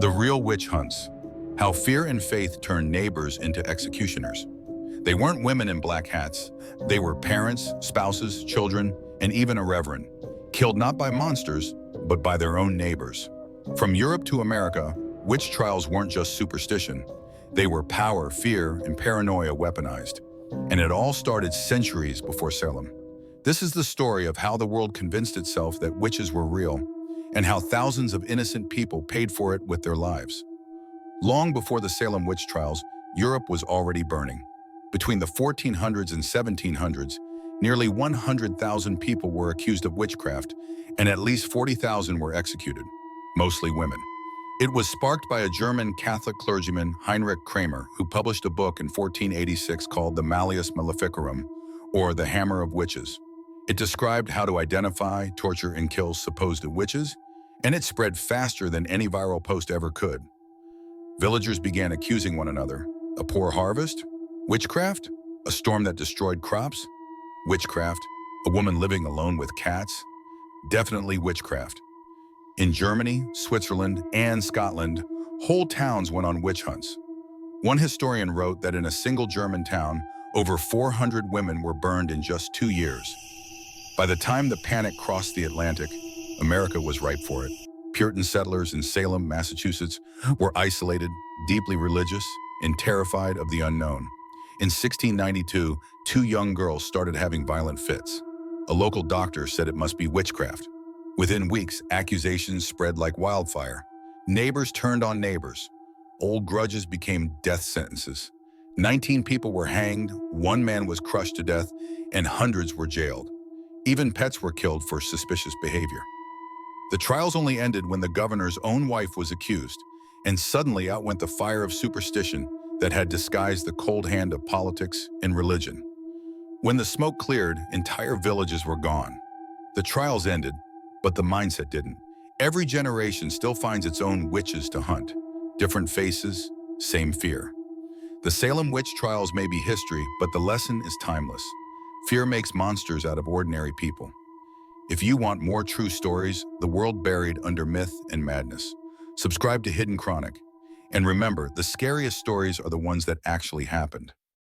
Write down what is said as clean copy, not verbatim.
The real witch hunts. How fear and faith turned neighbors into executioners. They weren't women in black hats. They were parents, spouses, children, and even a reverend, killed not by monsters, but by their own neighbors. From Europe to America, witch trials weren't just superstition. They were power, fear, and paranoia weaponized. And it all started centuries before Salem. This is the story of how the world convinced itself that witches were real, and how thousands of innocent people paid for it with their lives. Long before the Salem witch trials, Europe was already burning. Between the 1400s and 1700s, nearly 100,000 people were accused of witchcraft, and at least 40,000 were executed, mostly women. It was sparked by a German Catholic clergyman, Heinrich Kramer, who published a book in 1486 called the Malleus Maleficarum, or the Hammer of Witches. It described how to identify, torture, and kill supposed witches, and it spread faster than any viral post ever could. Villagers began accusing one another. A poor harvest? Witchcraft? A storm that destroyed crops? Witchcraft. A woman living alone with cats? Definitely witchcraft. In Germany, Switzerland, and Scotland, whole towns went on witch hunts. One historian wrote that in a single German town, over 400 women were burned in just 2 years. By the time the panic crossed the Atlantic, America was ripe for it. Puritan settlers in Salem, Massachusetts, were isolated, deeply religious, and terrified of the unknown. In 1692, 2 young girls started having violent fits. A local doctor said it must be witchcraft. Within weeks, accusations spread like wildfire. Neighbors turned on neighbors. Old grudges became death sentences. 19 people were hanged, 1 man was crushed to death, and hundreds were jailed. Even pets were killed for suspicious behavior. The trials only ended when the governor's own wife was accused, and suddenly out went the fire of superstition that had disguised the cold hand of politics and religion. When the smoke cleared, entire villages were gone. The trials ended, but the mindset didn't. Every generation still finds its own witches to hunt. Different faces, same fear. The Salem witch trials may be history, but the lesson is timeless. Fear makes monsters out of ordinary people. If you want more true stories, the world buried under myth and madness, subscribe to Hidden Chronic. And remember, the scariest stories are the ones that actually happened.